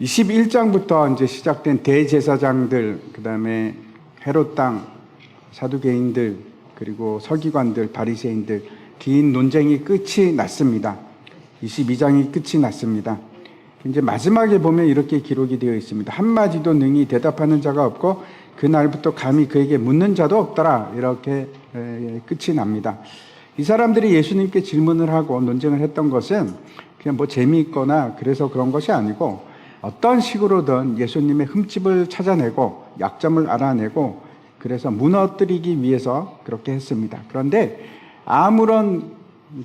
21장부터 이제 시작된 대제사장들, 그다음에 헤롯 땅 사두개인들, 그리고 서기관들, 바리새인들 긴 논쟁이 끝이 났습니다. 22장이 끝이 났습니다. 이제 마지막에 보면 이렇게 기록이 되어 있습니다. 한마디도 능히 대답하는 자가 없고 그날부터 감히 그에게 묻는 자도 없더라. 이렇게 끝이 납니다. 이 사람들이 예수님께 질문을 하고 논쟁을 했던 것은 그냥 뭐 재미있거나 그래서 그런 것이 아니고 어떤 식으로든 예수님의 흠집을 찾아내고 약점을 알아내고 그래서 무너뜨리기 위해서 그렇게 했습니다. 그런데 아무런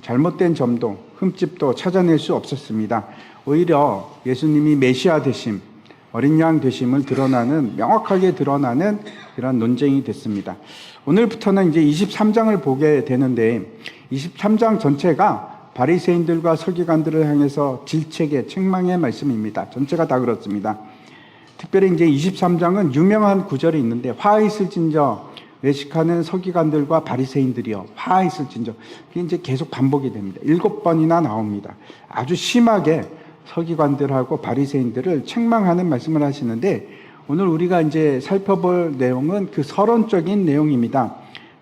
잘못된 점도 흠집도 찾아낼 수 없었습니다. 오히려 예수님이 메시아 되심, 어린 양 되심을 명확하게 드러나는 그런 논쟁이 됐습니다. 오늘부터는 이제 23장을 보게 되는데 23장 전체가 바리새인들과 서기관들을 향해서 질책의 책망의 말씀입니다. 전체가 다 그렇습니다. 특별히 이제 23장은 유명한 구절이 있는데 화 있을진저 외식하는 서기관들과 바리새인들이여 화 있을진저, 그게 이제 계속 반복이 됩니다. 7번이나 나옵니다. 아주 심하게 서기관들하고 바리새인들을 책망하는 말씀을 하시는데 오늘 우리가 이제 살펴볼 내용은 그 서론적인 내용입니다.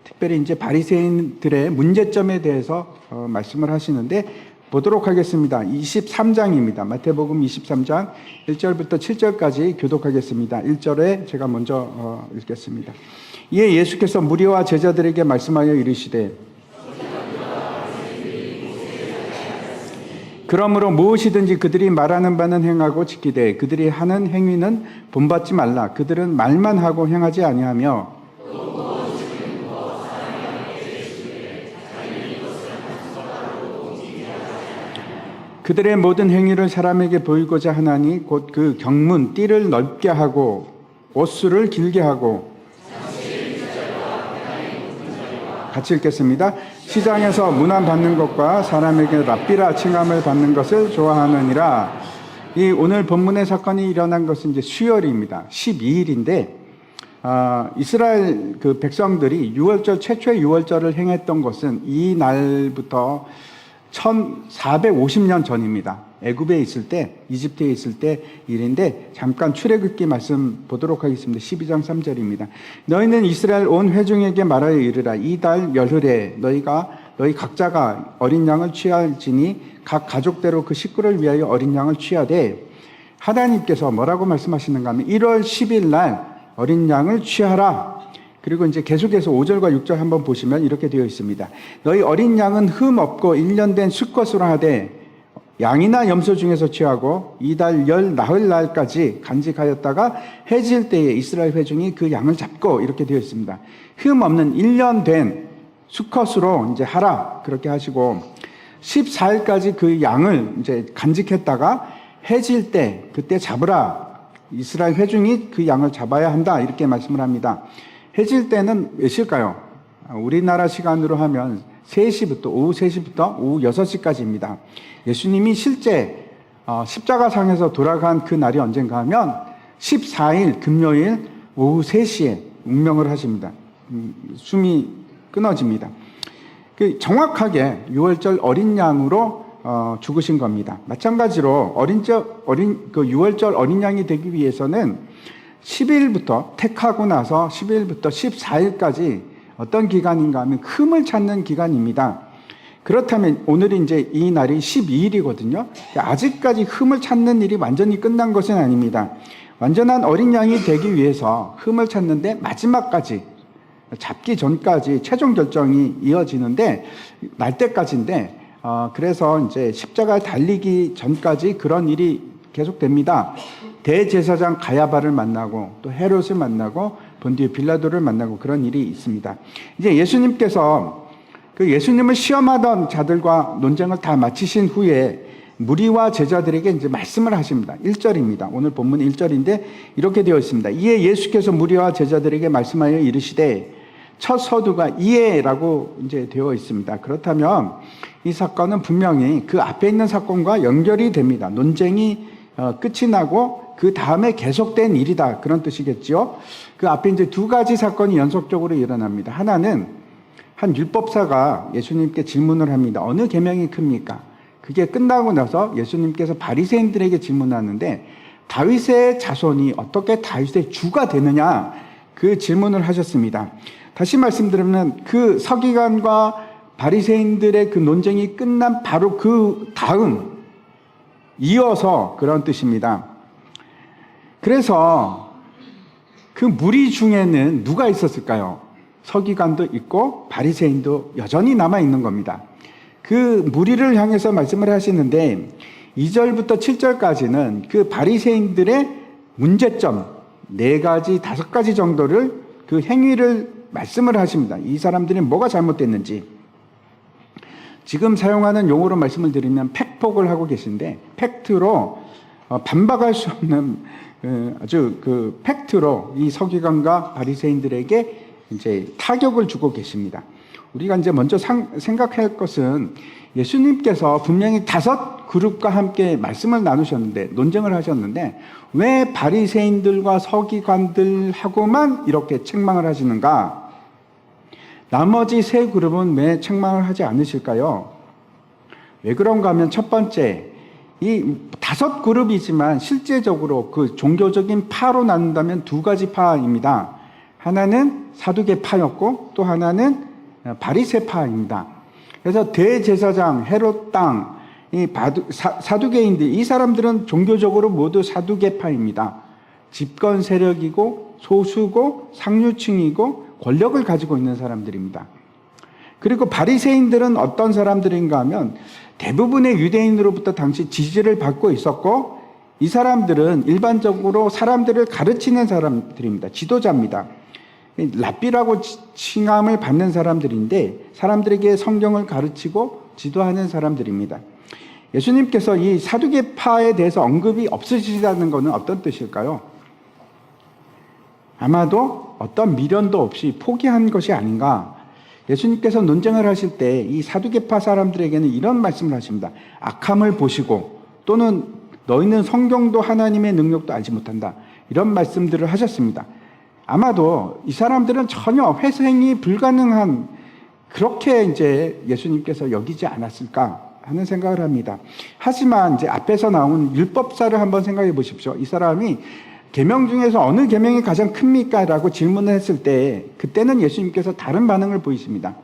특별히 이제 바리새인들의 문제점에 대해서 말씀을 하시는데 보도록 하겠습니다. 23장입니다. 마태복음 23장 1절부터 7절까지 교독하겠습니다. 1절에 제가 먼저 읽겠습니다. 이에 예수께서 무리와 제자들에게 말씀하여 이르시되 그러므로 무엇이든지 그들이 말하는 바는 행하고 지키되 그들이 하는 행위는 본받지 말라. 그들은 말만 하고 행하지 아니하며 그들의 모든 행위를 사람에게 보이고자 하나니 곧 그 경문 띠를 넓게 하고 옷수를 길게 하고 같이 읽겠습니다. 시장에서 문안 받는 것과 사람에게 랍비라 칭함을 받는 것을 좋아하느니라. 이 오늘 본문의 사건이 일어난 것은 이제 수요일입니다. 12일인데 이스라엘 그 백성들이 유월절 최초의 유월절을 행했던 것은 이 날부터 1450년 전입니다. 애굽에 있을 때, 이집트에 있을 때 일인데 잠깐 출애굽기 말씀 보도록 하겠습니다. 12장 3절입니다. 너희는 이스라엘 온 회중에게 말하여 이르라. 이 달 열흘에 너희 각자가 어린 양을 취할지니 각 가족대로 그 식구를 위하여 어린 양을 취하되, 하나님께서 뭐라고 말씀하시는가 하면 1월 10일 날 어린 양을 취하라. 그리고 이제 계속해서 5절과 6절 한번 보시면 이렇게 되어 있습니다. 너희 어린 양은 흠 없고 1년 된 수컷으로 하되 양이나 염소 중에서 취하고 이달 열 나흘 날까지 간직하였다가 해질 때에 이스라엘 회중이 그 양을 잡고, 이렇게 되어 있습니다. 흠 없는 1년 된 수컷으로 이제 하라, 그렇게 하시고 14일까지 그 양을 이제 간직했다가 해질 때 그때 잡으라. 이스라엘 회중이 그 양을 잡아야 한다, 이렇게 말씀을 합니다. 해질 때는 몇일까요? 우리나라 시간으로 하면 3시부터, 오후 3시부터 오후 6시까지입니다. 예수님이 실제 십자가상에서 돌아간 그 날이 언젠가 하면 14일 금요일 오후 3시에 운명을 하십니다. 숨이 끊어집니다. 정확하게 유월절 어린 양으로 죽으신 겁니다. 마찬가지로 유월절 어린 양이 되기 위해서는 10일부터 택하고 나서 10일부터 14일까지 어떤 기간인가 하면 흠을 찾는 기간입니다. 그렇다면 오늘이 이제 이 날이 12일이거든요. 아직까지 흠을 찾는 일이 완전히 끝난 것은 아닙니다. 완전한 어린 양이 되기 위해서 흠을 찾는데 마지막까지, 잡기 전까지 최종 결정이 이어지는데 날 때까지인데, 그래서 이제 십자가에 달리기 전까지 그런 일이 계속됩니다. 대제사장 가야바를 만나고 또 헤롯을 만나고 본디오 빌라도를 만나고 그런 일이 있습니다. 이제 예수님께서 그 예수님을 시험하던 자들과 논쟁을 다 마치신 후에 무리와 제자들에게 이제 말씀을 하십니다. 1절입니다. 오늘 본문 1절인데 이렇게 되어 있습니다. 이에 예수께서 무리와 제자들에게 말씀하여 이르시되, 첫 서두가 이에라고 이제 되어 있습니다. 그렇다면 이 사건은 분명히 그 앞에 있는 사건과 연결이 됩니다. 논쟁이 끝이 나고 그 다음에 계속된 일이다, 그런 뜻이겠죠. 그 앞에 이제 두 가지 사건이 연속적으로 일어납니다. 하나는 한 율법사가 예수님께 질문을 합니다. 어느 계명이 큽니까? 그게 끝나고 나서 예수님께서 바리새인들에게 질문하는데 다윗의 자손이 어떻게 다윗의 주가 되느냐, 그 질문을 하셨습니다. 다시 말씀드리면 그 서기관과 바리새인들의 그 논쟁이 끝난 바로 그 다음 이어서 그런 뜻입니다. 그래서 그 무리 중에는 누가 있었을까요? 서기관도 있고 바리새인도 여전히 남아 있는 겁니다. 그 무리를 향해서 말씀을 하시는데 2절부터 7절까지는 그 바리새인들의 문제점 4가지, 5가지 정도를 그 행위를 말씀을 하십니다. 이 사람들이 뭐가 잘못됐는지. 지금 사용하는 용어로 말씀을 드리면 팩폭을 하고 계신데, 팩트로 반박할 수 없는 아주 그 팩트로 이 서기관과 바리새인들에게 이제 타격을 주고 계십니다. 우리가 이제 먼저 생각할 것은 예수님께서 분명히 5그룹과 함께 말씀을 나누셨는데, 논쟁을 하셨는데, 왜 바리새인들과 서기관들하고만 이렇게 책망을 하시는가? 나머지 3그룹은 왜 책망을 하지 않으실까요? 왜 그런가 하면 첫 번째, 이 5그룹이지만 실제적으로 그 종교적인 파로 나눈다면 2가지 파입니다. 하나는 사두개파였고 또 하나는 바리새파입니다. 그래서 대제사장 헤롯 땅, 이 사두개인들, 이 사람들은 종교적으로 모두 사두개파입니다. 집권 세력이고 소수고 상류층이고 권력을 가지고 있는 사람들입니다. 그리고 바리새인들은 어떤 사람들인가 하면 대부분의 유대인으로부터 당시 지지를 받고 있었고, 이 사람들은 일반적으로 사람들을 가르치는 사람들입니다. 지도자입니다. 랍비라고 칭함을 받는 사람들인데 사람들에게 성경을 가르치고 지도하는 사람들입니다. 예수님께서 이 사두개파에 대해서 언급이 없으시다는 것은 어떤 뜻일까요? 아마도 어떤 미련도 없이 포기한 것이 아닌가. 예수님께서 논쟁을 하실 때 이 사두개파 사람들에게는 이런 말씀을 하십니다. 악함을 보시고 또는 너희는 성경도 하나님의 능력도 알지 못한다, 이런 말씀들을 하셨습니다. 아마도 이 사람들은 전혀 회생이 불가능한, 그렇게 이제 예수님께서 여기지 않았을까 하는 생각을 합니다. 하지만 이제 앞에서 나온 율법사를 한번 생각해 보십시오. 이 사람이 계명 중에서 어느 계명이 가장 큽니까? 라고 질문을 했을 때 그때는 예수님께서 다른 반응을 보이십니다.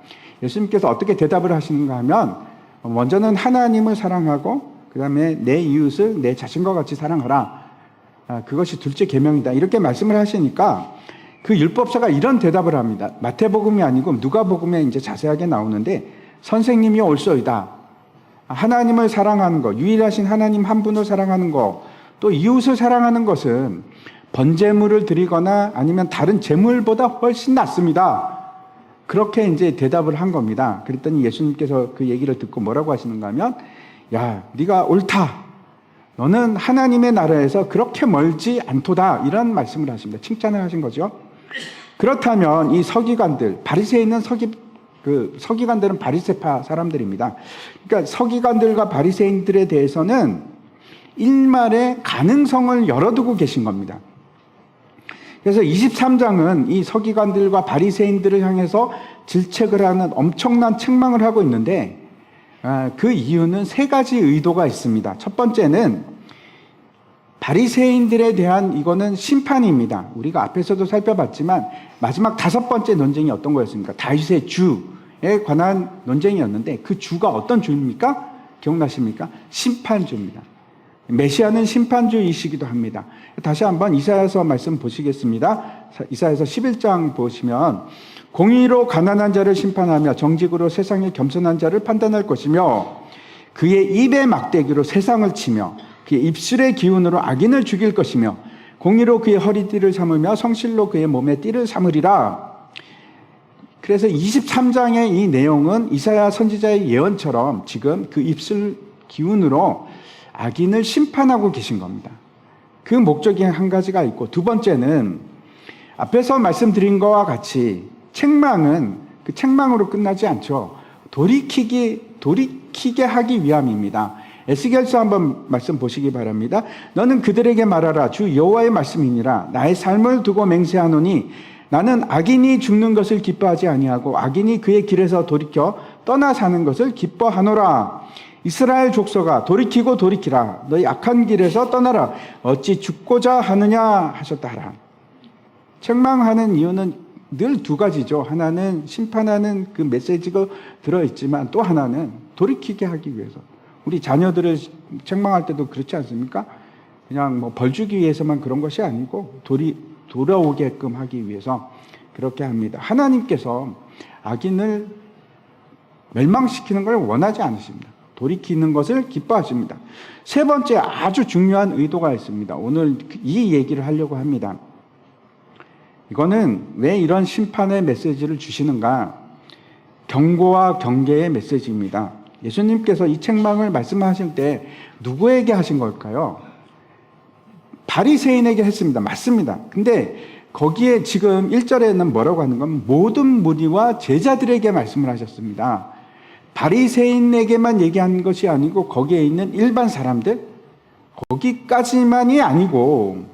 예수님께서 어떻게 대답을 하시는가 하면, 먼저는 하나님을 사랑하고 그 다음에 내 이웃을 내 자신과 같이 사랑하라, 그것이 둘째 계명이다, 이렇게 말씀을 하시니까 그 율법사가 이런 대답을 합니다. 마태복음이 아니고 누가복음에 이제 자세하게 나오는데, 선생님이 옳소이다. 하나님을 사랑하는 것, 유일하신 하나님 한 분을 사랑하는 것, 또 이웃을 사랑하는 것은 번제물을 드리거나 아니면 다른 제물보다 훨씬 낫습니다. 그렇게 이제 대답을 한 겁니다. 그랬더니 예수님께서 그 얘기를 듣고 뭐라고 하시는가 하면, 야, 네가 옳다. 너는 하나님의 나라에서 그렇게 멀지 않도다, 이런 말씀을 하십니다. 칭찬을 하신 거죠. 그렇다면 이 서기관들, 바리새에 있는 서기관들은 바리새파 사람들입니다. 그러니까 서기관들과 바리새인들에 대해서는 일말의 가능성을 열어두고 계신 겁니다. 그래서 23장은 이 서기관들과 바리새인들을 향해서 질책을 하는 엄청난 책망을 하고 있는데, 그 이유는 3가지 의도가 있습니다. 첫 번째는 바리새인들에 대한 이거는 심판입니다. 우리가 앞에서도 살펴봤지만 마지막 5번째 논쟁이 어떤 거였습니까? 다윗의 주에 관한 논쟁이었는데, 그 주가 어떤 주입니까? 기억나십니까? 심판주입니다. 메시아는 심판주이시기도 합니다. 다시 한번 이사야서 말씀 보시겠습니다. 이사야서 11장 보시면, 공의로 가난한 자를 심판하며 정직으로 세상의 겸손한 자를 판단할 것이며, 그의 입의 막대기로 세상을 치며 그의 입술의 기운으로 악인을 죽일 것이며, 공의로 그의 허리띠를 삼으며 성실로 그의 몸에 띠를 삼으리라. 그래서 23장의 이 내용은 이사야 선지자의 예언처럼 지금 그 입술 기운으로 악인을 심판하고 계신 겁니다. 그 목적이 한 가지가 있고, 두 번째는 앞에서 말씀드린 것과 같이 책망은 그 책망으로 끝나지 않죠. 돌이키게 하기 위함입니다. 에스겔서 한번 말씀 보시기 바랍니다. 너는 그들에게 말하라. 주 여호와의 말씀이니라. 나의 삶을 두고 맹세하노니 나는 악인이 죽는 것을 기뻐하지 아니하고 악인이 그의 길에서 돌이켜 떠나 사는 것을 기뻐하노라. 이스라엘 족속아 돌이키고 돌이키라. 너희 악한 길에서 떠나라. 어찌 죽고자 하느냐 하셨다 하라. 책망하는 이유는 늘 두 가지죠. 하나는 심판하는 그 메시지가 들어있지만 또 하나는 돌이키게 하기 위해서. 우리 자녀들을 책망할 때도 그렇지 않습니까? 그냥 뭐 벌 주기 위해서만 그런 것이 아니고 돌아오게끔 하기 위해서 그렇게 합니다. 하나님께서 악인을 멸망시키는 걸 원하지 않으십니다. 돌이키는 것을 기뻐하십니다. 세 번째 아주 중요한 의도가 있습니다. 오늘 이 얘기를 하려고 합니다. 이거는 왜 이런 심판의 메시지를 주시는가? 경고와 경계의 메시지입니다. 예수님께서 이 책망을 말씀하실 때 누구에게 하신 걸까요? 바리새인에게 했습니다. 맞습니다. 근데 거기에 지금 1절에는 뭐라고 하는 건 모든 무리와 제자들에게 말씀을 하셨습니다. 바리새인에게만 얘기한 것이 아니고 거기에 있는 일반 사람들, 거기까지만이 아니고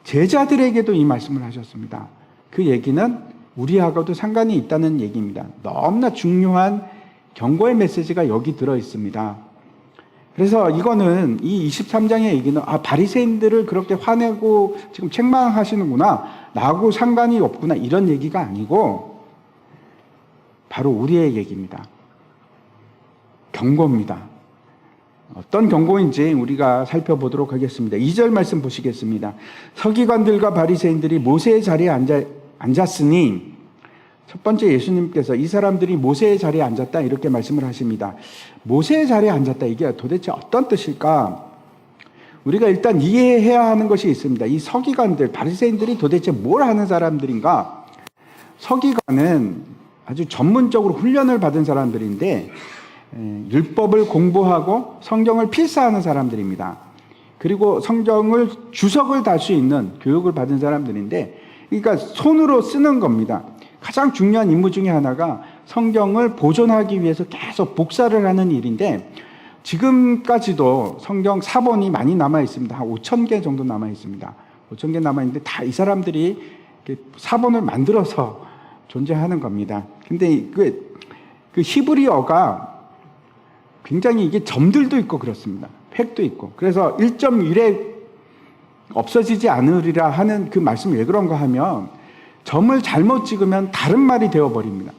제자들에게도 이 말씀을 하셨습니다. 그 얘기는 우리하고도 상관이 있다는 얘기입니다. 너무나 중요한 경고의 메시지가 여기 들어 있습니다. 그래서 이거는 이 23장의 얘기는 바리새인들을 그렇게 화내고 지금 책망하시는구나, 나하고 상관이 없구나, 이런 얘기가 아니고 바로 우리의 얘기입니다. 경고입니다. 어떤 경고인지 우리가 살펴보도록 하겠습니다. 2절 말씀 보시겠습니다. 서기관들과 바리새인들이 모세의 자리에 앉았으니, 첫 번째 예수님께서 이 사람들이 모세의 자리에 앉았다 이렇게 말씀을 하십니다. 모세의 자리에 앉았다, 이게 도대체 어떤 뜻일까? 우리가 일단 이해해야 하는 것이 있습니다. 이 서기관들, 바리새인들이 도대체 뭘 하는 사람들인가? 서기관은 아주 전문적으로 훈련을 받은 사람들인데 율법을 공부하고 성경을 필사하는 사람들입니다. 그리고 성경을 주석을 달 수 있는 교육을 받은 사람들인데, 그러니까 손으로 쓰는 겁니다. 가장 중요한 임무 중에 하나가 성경을 보존하기 위해서 계속 복사를 하는 일인데, 지금까지도 성경 사본이 많이 남아 있습니다. 한 5,000개 정도 남아 있습니다. 5,000개 남아 있는데 다 이 사람들이 사본을 만들어서 존재하는 겁니다. 근데 그 히브리어가 굉장히 이게 점들도 있고 그렇습니다. 획도 있고. 그래서 1.1에 없어지지 않으리라 하는 그 말씀이 왜 그런가 하면, 점을 잘못 찍으면 다른 말이 되어버립니다.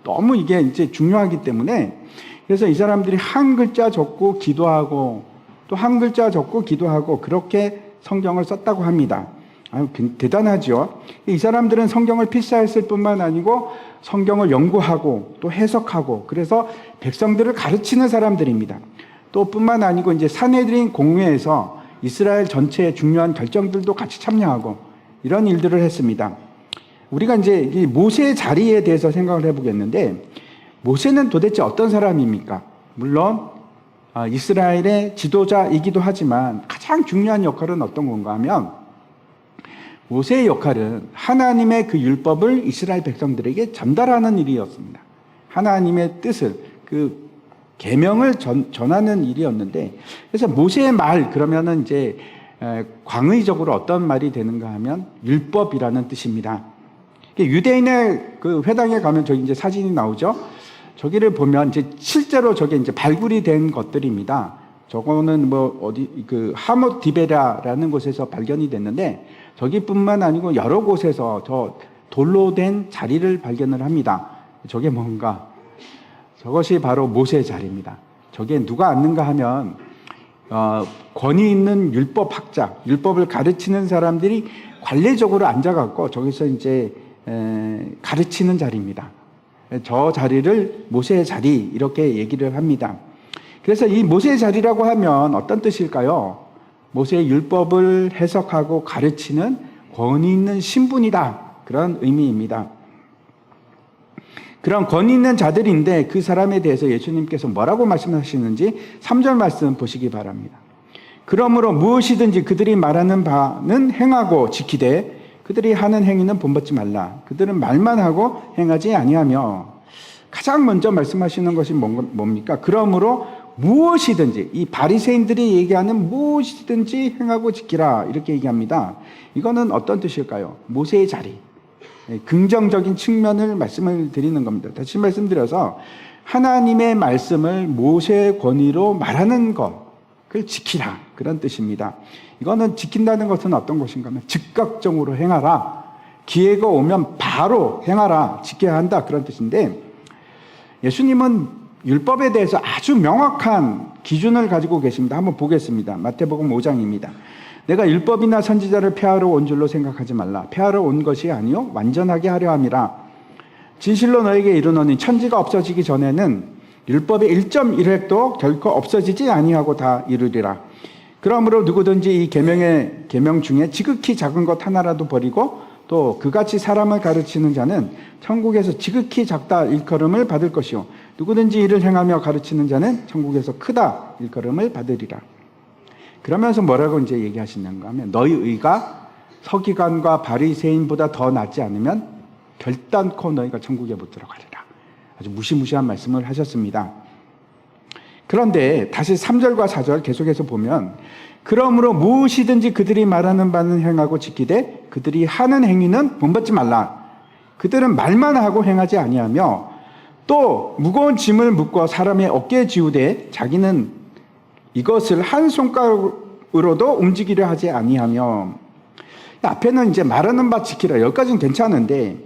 너무 이게 이제 중요하기 때문에, 그래서 이 사람들이 한 글자 적고 기도하고 또 한 글자 적고 기도하고 그렇게 성경을 썼다고 합니다. 대단하죠. 이 사람들은 성경을 필사했을 뿐만 아니고 성경을 연구하고 또 해석하고, 그래서 백성들을 가르치는 사람들입니다. 또 뿐만 아니고 이제 산헤드린 공회에서 이스라엘 전체의 중요한 결정들도 같이 참여하고 이런 일들을 했습니다. 우리가 이제 이 모세의 자리에 대해서 생각을 해보겠는데, 모세는 도대체 어떤 사람입니까? 물론 이스라엘의 지도자이기도 하지만 가장 중요한 역할은 어떤 건가 하면, 모세의 역할은 하나님의 그 율법을 이스라엘 백성들에게 전달하는 일이었습니다. 하나님의 뜻을, 그 계명을 전하는 일이었는데, 그래서 모세의 말 그러면은 이제 광의적으로 어떤 말이 되는가 하면 율법이라는 뜻입니다. 유대인의 그 회당에 가면 저기 이제 사진이 나오죠. 저기를 보면 이제 실제로 저게 이제 발굴이 된 것들입니다. 저거는 뭐 어디 그 하못 디베라라는 곳에서 발견이 됐는데, 저기뿐만 아니고 여러 곳에서 저 돌로 된 자리를 발견을 합니다. 저게 뭔가? 저것이 바로 모세의 자리입니다. 저게 누가 앉는가 하면 권위 있는 율법학자, 율법을 가르치는 사람들이 관례적으로 앉아갖고 저기서 이제 가르치는 자리입니다. 저 자리를 모세의 자리 이렇게 얘기를 합니다. 그래서 이 모세의 자리라고 하면 어떤 뜻일까요? 모세의 율법을 해석하고 가르치는 권위 있는 신분이다, 그런 의미입니다. 그런 권위 있는 자들인데 그 사람에 대해서 예수님께서 뭐라고 말씀하시는지 3절 말씀 보시기 바랍니다. 그러므로 무엇이든지 그들이 말하는 바는 행하고 지키되 그들이 하는 행위는 본받지 말라. 그들은 말만 하고 행하지 아니하며. 가장 먼저 말씀하시는 것이 뭡니까? 그러므로 무엇이든지, 이 바리새인들이 얘기하는 무엇이든지 행하고 지키라 이렇게 얘기합니다. 이거는 어떤 뜻일까요? 모세의 자리, 긍정적인 측면을 말씀을 드리는 겁니다. 다시 말씀드려서 하나님의 말씀을 모세의 권위로 말하는 것을 지키라. 그런 뜻입니다. 이거는 지킨다는 것은 어떤 것인가 하면 즉각적으로 행하라. 기회가 오면 바로 행하라. 지켜야 한다. 그런 뜻인데 예수님은 율법에 대해서 아주 명확한 기준을 가지고 계십니다. 한번 보겠습니다. 마태복음 5장입니다. 내가 율법이나 선지자를 폐하러 온 줄로 생각하지 말라. 폐하러 온 것이 아니요 완전하게 하려 함이라. 진실로 너에게 이르노니 천지가 없어지기 전에는 율법의 1.1획도 결코 없어지지 아니하고 다 이루리라. 그러므로 누구든지 이 계명 중에 지극히 작은 것 하나라도 버리고 또 그같이 사람을 가르치는 자는 천국에서 지극히 작다 일컬음을 받을 것이요 누구든지 이를 행하며 가르치는 자는 천국에서 크다 일컬음을 받으리라. 그러면서 뭐라고 이제 얘기하시는가 하면 너희 의가 서기관과 바리새인보다 더 낫지 않으면 결단코 너희가 천국에 못 들어가리라. 아주 무시무시한 말씀을 하셨습니다. 그런데 다시 3절과 4절 계속해서 보면 그러므로 무엇이든지 그들이 말하는 바는 행하고 지키되 그들이 하는 행위는 본받지 말라. 그들은 말만 하고 행하지 아니하며 또 무거운 짐을 묶어 사람의 어깨에 지우되 자기는 이것을 한 손가락으로도 움직이려 하지 아니하며 앞에는 이제 말하는 바 지키라. 여기까지는 괜찮은데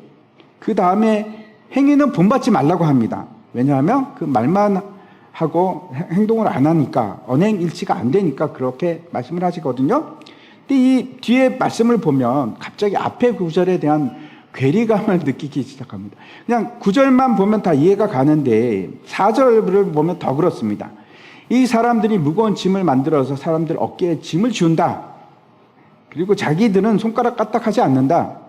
그 다음에 행위는 본받지 말라고 합니다. 왜냐하면 그 말만 하고 행동을 안 하니까 언행일치가 안 되니까 그렇게 말씀을 하시거든요. 근데 이 뒤에 말씀을 보면 갑자기 앞에 구절에 대한 괴리감을 느끼기 시작합니다. 그냥 구절만 보면 다 이해가 가는데 4절을 보면 더 그렇습니다. 이 사람들이 무거운 짐을 만들어서 사람들 어깨에 짐을 지운다. 그리고 자기들은 손가락 까딱하지 않는다.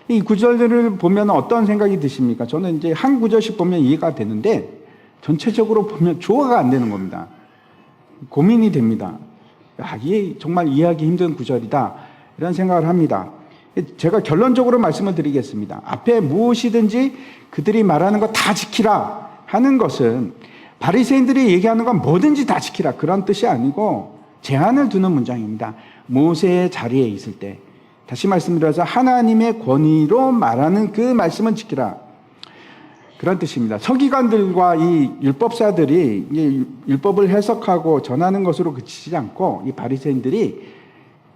이 구절들을 보면 어떤 생각이 드십니까? 저는 이제 한 구절씩 보면 이해가 되는데 전체적으로 보면 조화가 안 되는 겁니다. 고민이 됩니다. 이게 정말 이해하기 힘든 구절이다. 이런 생각을 합니다. 제가 결론적으로 말씀을 드리겠습니다. 앞에 무엇이든지 그들이 말하는 거 다 지키라 하는 것은 바리새인들이 얘기하는 건 뭐든지 다 지키라 그런 뜻이 아니고 제한을 두는 문장입니다. 모세의 자리에 있을 때 다시 말씀드려서 하나님의 권위로 말하는 그 말씀은 지키라. 그런 뜻입니다. 서기관들과 이 율법사들이 이 율법을 해석하고 전하는 것으로 그치지 않고 이 바리새인들이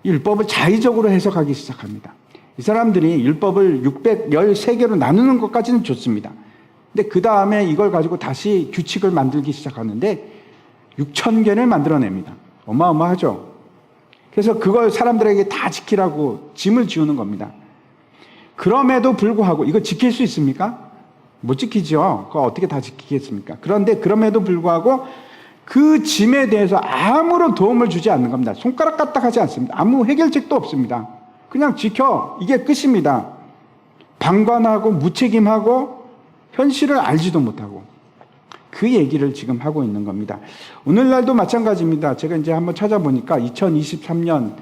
율법을 자의적으로 해석하기 시작합니다. 이 사람들이 율법을 613개로 나누는 것까지는 좋습니다. 근데 그 다음에 이걸 가지고 다시 규칙을 만들기 시작하는데 6,000개를 만들어냅니다. 어마어마하죠. 그래서 그걸 사람들에게 다 지키라고 짐을 지우는 겁니다. 그럼에도 불구하고 이거 지킬 수 있습니까? 못 지키죠. 그거 어떻게 다 지키겠습니까? 그런데 그럼에도 불구하고 그 짐에 대해서 아무런 도움을 주지 않는 겁니다. 손가락 까딱하지 않습니다. 아무 해결책도 없습니다. 그냥 지켜. 이게 끝입니다. 방관하고 무책임하고 현실을 알지도 못하고 그 얘기를 지금 하고 있는 겁니다. 오늘날도 마찬가지입니다. 제가 이제 한번 찾아보니까 2023년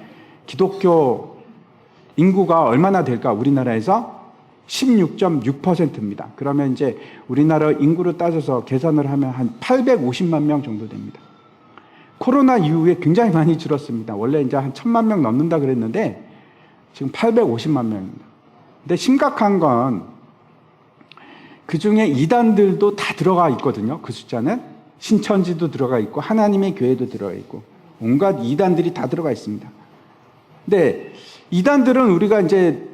기독교 인구가 얼마나 될까? 우리나라에서 16.6%입니다. 그러면 이제 우리나라 인구로 따져서 계산을 하면 한 850만 명 정도 됩니다. 코로나 이후에 굉장히 많이 줄었습니다. 원래 이제 한 1,000만 명 넘는다 그랬는데 지금 850만 명입니다. 근데 심각한 건 그 중에 이단들도 다 들어가 있거든요. 그 숫자는 신천지도 들어가 있고 하나님의 교회도 들어가 있고 온갖 이단들이 다 들어가 있습니다. 근데 이단들은 우리가 이제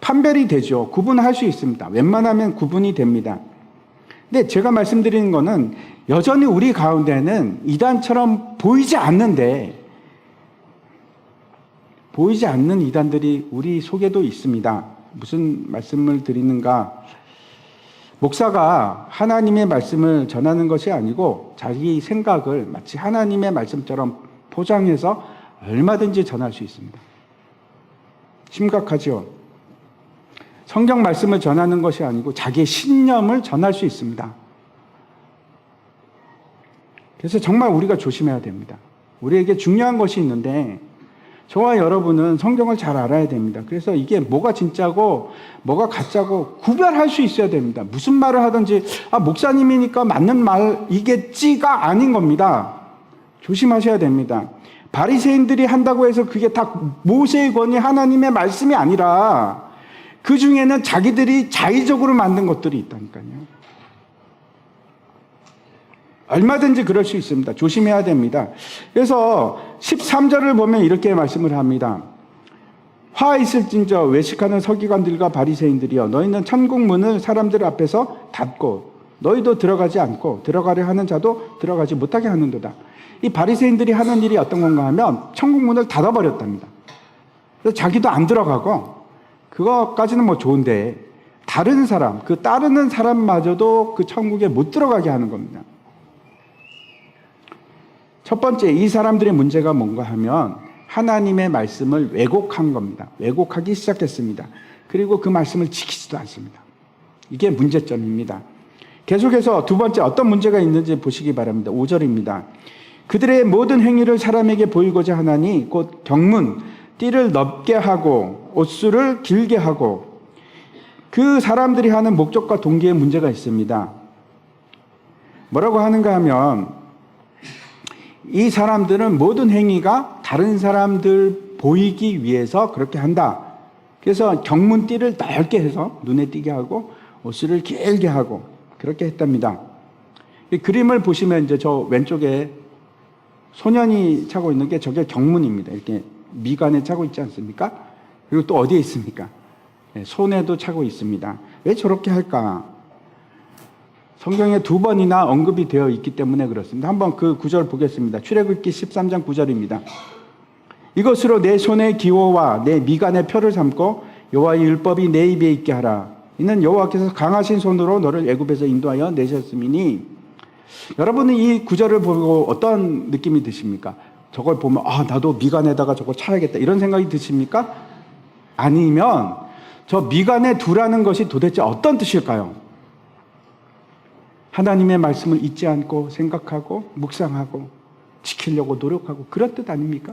판별이 되죠. 구분할 수 있습니다. 웬만하면 구분이 됩니다. 근데 제가 말씀드리는 거는 여전히 우리 가운데는 이단처럼 보이지 않는데 보이지 않는 이단들이 우리 속에도 있습니다. 무슨 말씀을 드리는가? 목사가 하나님의 말씀을 전하는 것이 아니고 자기 생각을 마치 하나님의 말씀처럼 포장해서 얼마든지 전할 수 있습니다. 심각하죠? 성경 말씀을 전하는 것이 아니고 자기의 신념을 전할 수 있습니다. 그래서 정말 우리가 조심해야 됩니다. 우리에게 중요한 것이 있는데 저와 여러분은 성경을 잘 알아야 됩니다. 그래서 이게 뭐가 진짜고 뭐가 가짜고 구별할 수 있어야 됩니다. 무슨 말을 하든지 목사님이니까 맞는 말이겠지가 아닌 겁니다. 조심하셔야 됩니다. 바리새인들이 한다고 해서 그게 다 모세의 권위 하나님의 말씀이 아니라 그 중에는 자기들이 자의적으로 만든 것들이 있다니까요. 얼마든지 그럴 수 있습니다. 조심해야 됩니다. 그래서 13절을 보면 이렇게 말씀을 합니다. 화 있을진저 외식하는 서기관들과 바리새인들이여 너희는 천국 문을 사람들 앞에서 닫고 너희도 들어가지 않고 들어가려 하는 자도 들어가지 못하게 하는도다. 이 바리새인들이 하는 일이 어떤 건가 하면 천국 문을 닫아버렸답니다. 그래서 자기도 안 들어가고 그거까지는 뭐 좋은데 다른 사람, 그 따르는 사람마저도 그 천국에 못 들어가게 하는 겁니다. 첫 번째, 이 사람들의 문제가 뭔가 하면 하나님의 말씀을 왜곡한 겁니다. 왜곡하기 시작했습니다. 그리고 그 말씀을 지키지도 않습니다. 이게 문제점입니다. 계속해서 두 번째 어떤 문제가 있는지 보시기 바랍니다. 5절입니다. 그들의 모든 행위를 사람에게 보이고자 하나니 곧 경문, 띠를 넓게 하고 옷수를 길게 하고 그 사람들이 하는 목적과 동기에 문제가 있습니다. 뭐라고 하는가 하면 이 사람들은 모든 행위가 다른 사람들 보이기 위해서 그렇게 한다. 그래서 경문띠를 넓게 해서 눈에 띄게 하고 옷을 길게 하고 그렇게 했답니다. 이 그림을 보시면 이제 저 왼쪽에 소년이 차고 있는 게 저게 경문입니다. 이렇게 미간에 차고 있지 않습니까? 그리고 또 어디에 있습니까? 손에도 차고 있습니다. 왜 저렇게 할까? 성경에 2번이나 언급이 되어 있기 때문에 그렇습니다. 한번 그 구절 보겠습니다. 출애굽기 13장 9절입니다. 이것으로 내 손의 기호와 내 미간의 표를 삼고 여호와의 율법이 내 입에 있게 하라. 이는 여호와께서 강하신 손으로 너를 애굽에서 인도하여 내셨음이니. 여러분은 이 구절을 보고 어떤 느낌이 드십니까? 저걸 보면 나도 미간에다가 저걸 차야겠다 이런 생각이 드십니까? 아니면 저 미간에 두라는 것이 도대체 어떤 뜻일까요? 하나님의 말씀을 잊지 않고 생각하고 묵상하고 지키려고 노력하고 그런 뜻 아닙니까?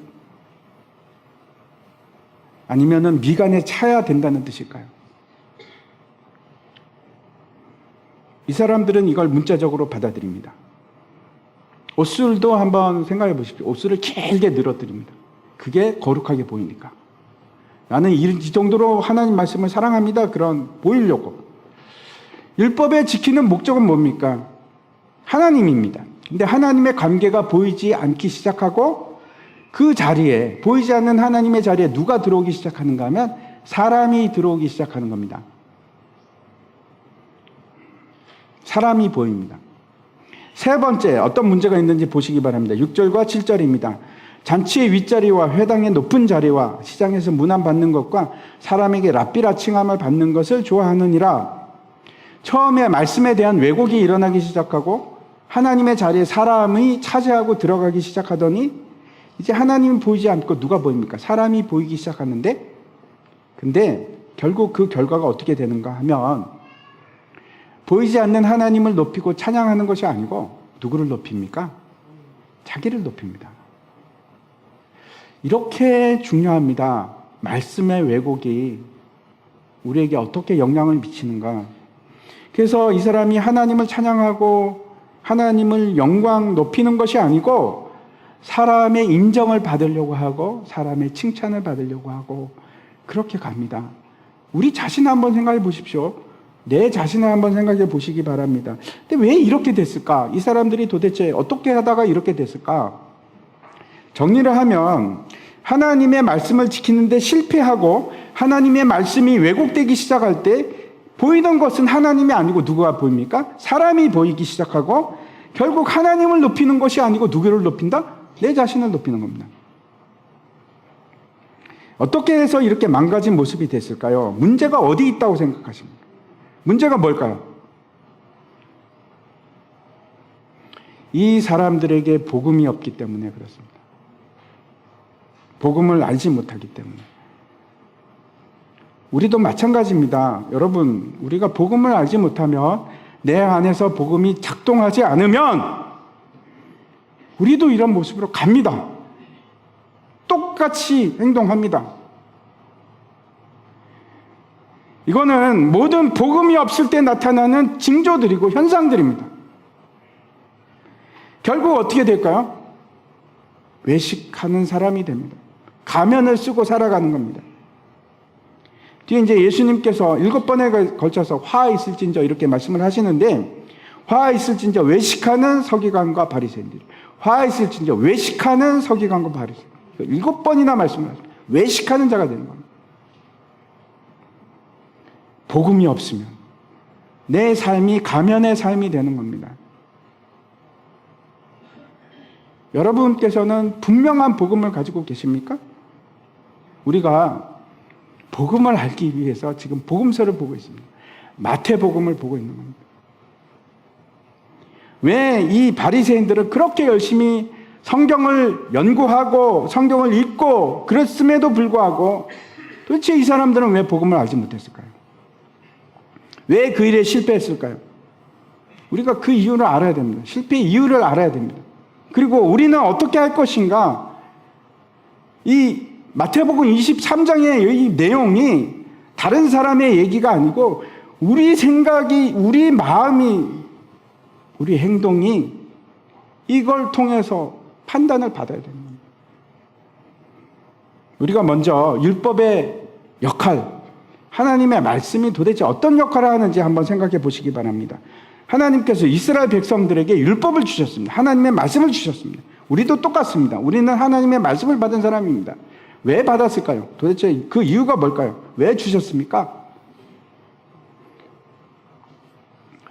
아니면은 미간에 차야 된다는 뜻일까요? 이 사람들은 이걸 문자적으로 받아들입니다. 옷술도 한번 생각해 보십시오. 옷술을 길게 늘어뜨립니다. 그게 거룩하게 보이니까. 나는 이 정도로 하나님 말씀을 사랑합니다. 그런 보이려고. 율법에 지키는 목적은 뭡니까? 하나님입니다. 근데 하나님의 관계가 보이지 않기 시작하고 그 자리에 보이지 않는 하나님의 자리에 누가 들어오기 시작하는가 하면 사람이 들어오기 시작하는 겁니다. 사람이 보입니다. 세 번째 어떤 문제가 있는지 보시기 바랍니다. 6절과 7절입니다. 잔치의 윗자리와 회당의 높은 자리와 시장에서 문안 받는 것과 사람에게 랍비라 칭함을 받는 것을 좋아하느니라. 처음에 말씀에 대한 왜곡이 일어나기 시작하고 하나님의 자리에 사람이 차지하고 들어가기 시작하더니 이제 하나님은 보이지 않고 누가 보입니까? 사람이 보이기 시작하는데 근데 결국 그 결과가 어떻게 되는가 하면 보이지 않는 하나님을 높이고 찬양하는 것이 아니고 누구를 높입니까? 자기를 높입니다. 이렇게 중요합니다. 말씀의 왜곡이 우리에게 어떻게 영향을 미치는가. 그래서 이 사람이 하나님을 찬양하고 하나님을 영광 높이는 것이 아니고 사람의 인정을 받으려고 하고 사람의 칭찬을 받으려고 하고 그렇게 갑니다. 우리 자신 한번 생각해 보십시오. 내 자신을 한번 생각해 보시기 바랍니다. 근데 왜 이렇게 됐을까? 이 사람들이 도대체 어떻게 하다가 이렇게 됐을까? 정리를 하면 하나님의 말씀을 지키는데 실패하고 하나님의 말씀이 왜곡되기 시작할 때 보이던 것은 하나님이 아니고 누가 보입니까? 사람이 보이기 시작하고 결국 하나님을 높이는 것이 아니고 누구를 높인다? 내 자신을 높이는 겁니다. 어떻게 해서 이렇게 망가진 모습이 됐을까요? 문제가 어디 있다고 생각하십니까? 문제가 뭘까요? 이 사람들에게 복음이 없기 때문에 그렇습니다. 복음을 알지 못하기 때문에. 우리도 마찬가지입니다. 여러분, 우리가 복음을 알지 못하면 내 안에서 복음이 작동하지 않으면 우리도 이런 모습으로 갑니다. 똑같이 행동합니다. 이거는 모든 복음이 없을 때 나타나는 징조들이고 현상들입니다. 결국 어떻게 될까요? 외식하는 사람이 됩니다. 가면을 쓰고 살아가는 겁니다. 뒤에 이제 예수님께서 7번에 걸쳐서 화 있을진저 이렇게 말씀을 하시는데 화 있을진저 외식하는 서기관과 바리새인들이. 화 있을진저 외식하는 서기관과 바리새인. 7번이나 말씀을 하죠. 외식하는 자가 되는 겁니다. 복음이 없으면 내 삶이 가면의 삶이 되는 겁니다. 여러분께서는 분명한 복음을 가지고 계십니까? 우리가 복음을 알기 위해서 지금 복음서를 보고 있습니다. 마태복음을 보고 있는 겁니다. 왜 이 바리새인들은 그렇게 열심히 성경을 연구하고 성경을 읽고 그랬음에도 불구하고 도대체 이 사람들은 왜 복음을 알지 못했을까요? 왜 그 일에 실패했을까요? 우리가 그 이유를 알아야 됩니다. 실패의 이유를 알아야 됩니다. 그리고 우리는 어떻게 할 것인가? 이 마태복음 23장의 이 내용이 다른 사람의 얘기가 아니고 우리 생각이, 우리 마음이, 우리 행동이 이걸 통해서 판단을 받아야 됩니다. 우리가 먼저 율법의 역할, 하나님의 말씀이 도대체 어떤 역할을 하는지 한번 생각해 보시기 바랍니다. 하나님께서 이스라엘 백성들에게 율법을 주셨습니다. 하나님의 말씀을 주셨습니다. 우리도 똑같습니다. 우리는 하나님의 말씀을 받은 사람입니다. 왜 받았을까요? 도대체 그 이유가 뭘까요? 왜 주셨습니까?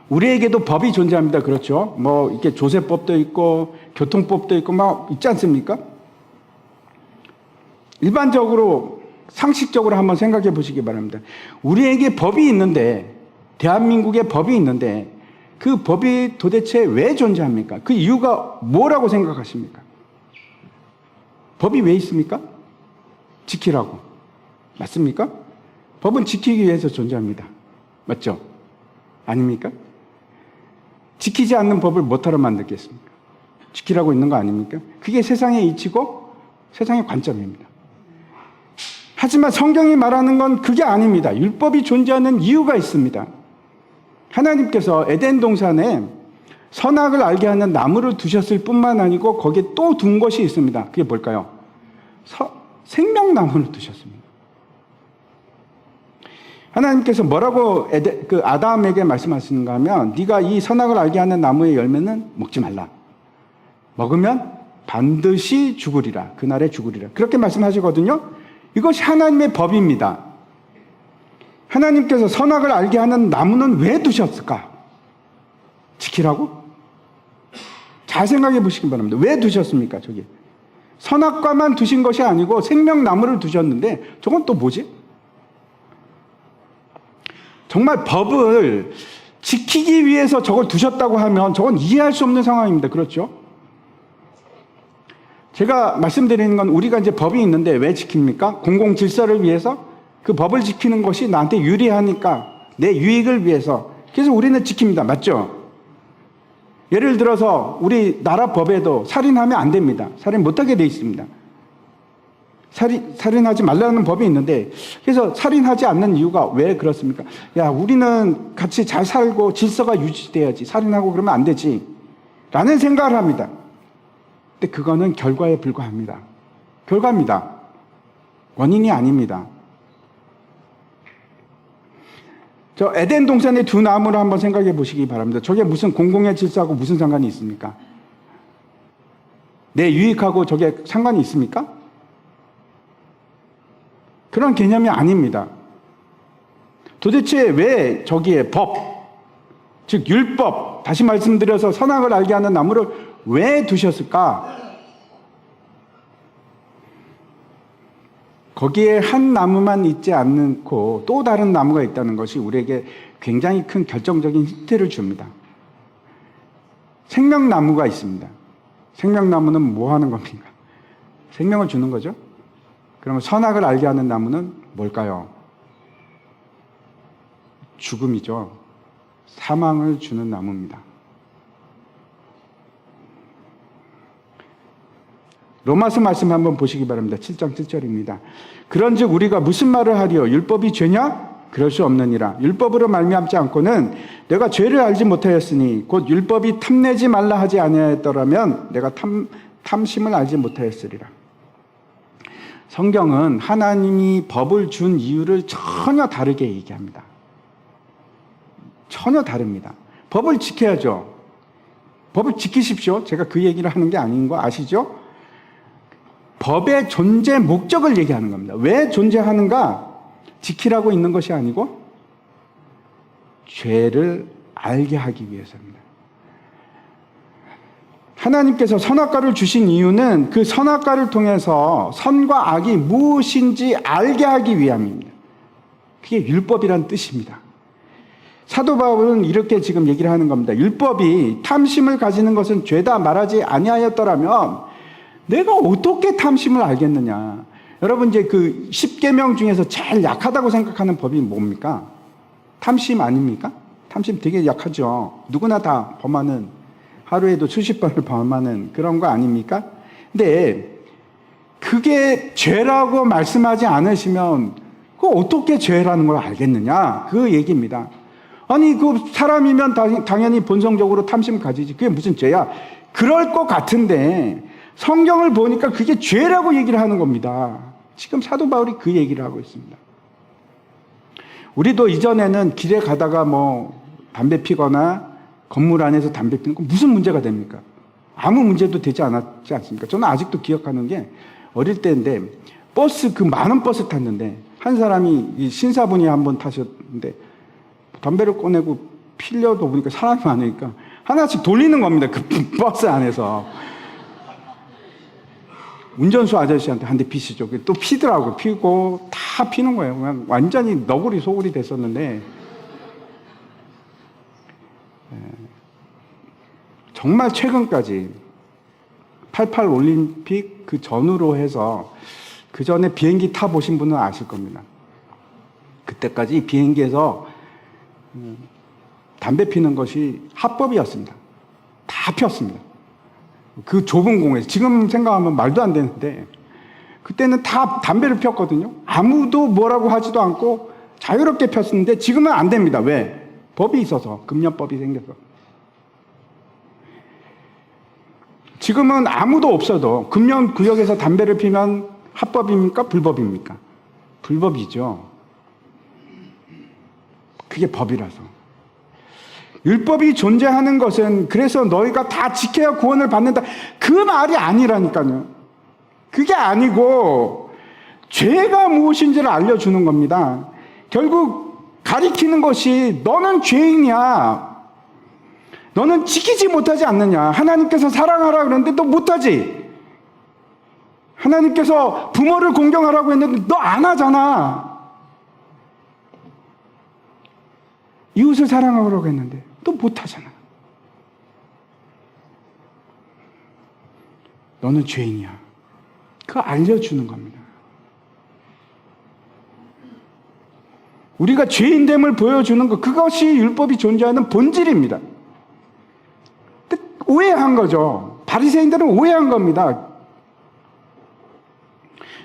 우리에게도 법이 존재합니다. 그렇죠? 뭐 이렇게 조세법도 있고 교통법도 있고 막 있지 않습니까? 일반적으로 상식적으로 한번 생각해 보시기 바랍니다. 우리에게 법이 있는데, 대한민국에 법이 있는데 그 법이 도대체 왜 존재합니까? 그 이유가 뭐라고 생각하십니까? 법이 왜 있습니까? 지키라고. 맞습니까? 법은 지키기 위해서 존재합니다. 맞죠? 아닙니까? 지키지 않는 법을 못하러 만들겠습니까? 지키라고 있는 거 아닙니까? 그게 세상의 이치고 세상의 관점입니다. 하지만 성경이 말하는 건 그게 아닙니다. 율법이 존재하는 이유가 있습니다. 하나님께서 에덴 동산에 선악을 알게 하는 나무를 두셨을 뿐만 아니고 거기에 또 둔 것이 있습니다. 그게 뭘까요? 생명나무를 두셨습니다. 하나님께서 뭐라고 아담에게 말씀하시는가 하면 네가 이 선악을 알게 하는 나무의 열매는 먹지 말라. 먹으면 반드시 죽으리라. 그날에 죽으리라. 그렇게 말씀하시거든요. 이것이 하나님의 법입니다. 하나님께서 선악을 알게 하는 나무는 왜 두셨을까? 지키라고? 잘 생각해 보시기 바랍니다. 왜 두셨습니까? 저기 선악과만 두신 것이 아니고 생명나무를 두셨는데 저건 또 뭐지? 정말 법을 지키기 위해서 저걸 두셨다고 하면 저건 이해할 수 없는 상황입니다. 그렇죠? 제가 말씀드리는 건 우리가 이제 법이 있는데 왜 지킵니까? 공공 질서를 위해서 그 법을 지키는 것이 나한테 유리하니까 내 유익을 위해서 그래서 우리는 지킵니다. 맞죠? 예를 들어서 우리 나라 법에도 살인하면 안 됩니다. 살인 못하게 돼 있습니다. 살인하지 말라는 법이 있는데 그래서 살인하지 않는 이유가 왜 그렇습니까? 야, 우리는 같이 잘 살고 질서가 유지돼야지 살인하고 그러면 안 되지 라는 생각을 합니다. 근데 그거는 결과에 불과합니다. 결과입니다. 원인이 아닙니다. 저 에덴 동산의 두 나무를 한번 생각해 보시기 바랍니다. 저게 무슨 공공의 질서하고 무슨 상관이 있습니까? 내 유익하고 저게 상관이 있습니까? 그런 개념이 아닙니다. 도대체 왜 저기에 법, 즉 율법, 다시 말씀드려서 선악을 알게 하는 나무를 왜 두셨을까? 거기에 한 나무만 있지 않고 또 다른 나무가 있다는 것이 우리에게 굉장히 큰 결정적인 힌트를 줍니다. 생명나무가 있습니다. 생명나무는 뭐 하는 겁니까? 생명을 주는 거죠. 그러면 선악을 알게 하는 나무는 뭘까요? 죽음이죠. 사망을 주는 나무입니다. 로마서 말씀 한번 보시기 바랍니다. 7장 7절입니다. 그런즉 우리가 무슨 말을 하리요? 율법이 죄냐? 그럴 수 없느니라. 율법으로 말미암지 않고는 내가 죄를 알지 못하였으니 곧 율법이 탐내지 말라 하지 아니하였더라면 내가 탐심을 알지 못하였으리라. 성경은 하나님이 법을 준 이유를 전혀 다르게 얘기합니다. 전혀 다릅니다. 법을 지켜야죠. 법을 지키십시오. 제가 그 얘기를 하는 게 아닌 거 아시죠? 법의 존재 목적을 얘기하는 겁니다. 왜 존재하는가? 지키라고 있는 것이 아니고 죄를 알게 하기 위해서입니다. 하나님께서 선악과를 주신 이유는 그 선악과를 통해서 선과 악이 무엇인지 알게 하기 위함입니다. 그게 율법이란 뜻입니다. 사도 바울은 이렇게 지금 얘기를 하는 겁니다. 율법이 탐심을 가지는 것은 죄다 말하지 아니하였더라면 내가 어떻게 탐심을 알겠느냐. 여러분 이제 그 10계명 중에서 제일 약하다고 생각하는 법이 뭡니까? 탐심 아닙니까? 탐심 되게 약하죠. 누구나 다 범하는, 하루에도 수십 번을 범하는 그런 거 아닙니까? 근데 그게 죄라고 말씀하지 않으시면 그 어떻게 죄라는 걸 알겠느냐? 그 얘기입니다. 아니 그 사람이면 당연히 본성적으로 탐심 가지지. 그게 무슨 죄야? 그럴 것 같은데 성경을 보니까 그게 죄라고 얘기를 하는 겁니다. 지금 사도 바울이 그 얘기를 하고 있습니다. 우리도 이전에는 길에 가다가 뭐 담배 피거나 건물 안에서 담배 피는 거 무슨 문제가 됩니까? 아무 문제도 되지 않았지 않습니까? 저는 아직도 기억하는 게 어릴 때인데 버스 그 많은 버스 탔는데 한 사람이 이 신사분이 한번 타셨는데 담배를 꺼내고 피려도 보니까 사람이 많으니까 하나씩 돌리는 겁니다. 그 버스 안에서. 운전수 아저씨한테 한 대 피시죠. 또 피더라고요. 피고 다 피는 거예요. 그냥 완전히 너구리 소굴이 됐었는데 정말 최근까지 88 올림픽 그 전후로 해서 그 전에 비행기 타보신 분은 아실 겁니다. 그때까지 비행기에서 담배 피는 것이 합법이었습니다. 다 폈습니다. 그 좁은 공에서. 지금 생각하면 말도 안 되는데 그때는 다 담배를 폈거든요. 아무도 뭐라고 하지도 않고 자유롭게 폈었는데 지금은 안 됩니다. 왜? 법이 있어서. 금연법이 생겨서. 지금은 아무도 없어도 금연 구역에서 담배를 피면 합법입니까? 불법입니까? 불법이죠. 그게 법이라서. 율법이 존재하는 것은 그래서 너희가 다 지켜야 구원을 받는다. 그 말이 아니라니까요. 그게 아니고 죄가 무엇인지를 알려주는 겁니다. 결국 가리키는 것이 너는 죄인이야. 너는 지키지 못하지 않느냐. 하나님께서 사랑하라 그랬는데 너 못하지. 하나님께서 부모를 공경하라고 했는데 너 안 하잖아. 이웃을 사랑하라고 했는데 너 못하잖아. 너는 죄인이야. 그거 알려주는 겁니다. 우리가 죄인됨을 보여주는 것, 그것이 율법이 존재하는 본질입니다. 근데 오해한 거죠. 바리새인들은 오해한 겁니다.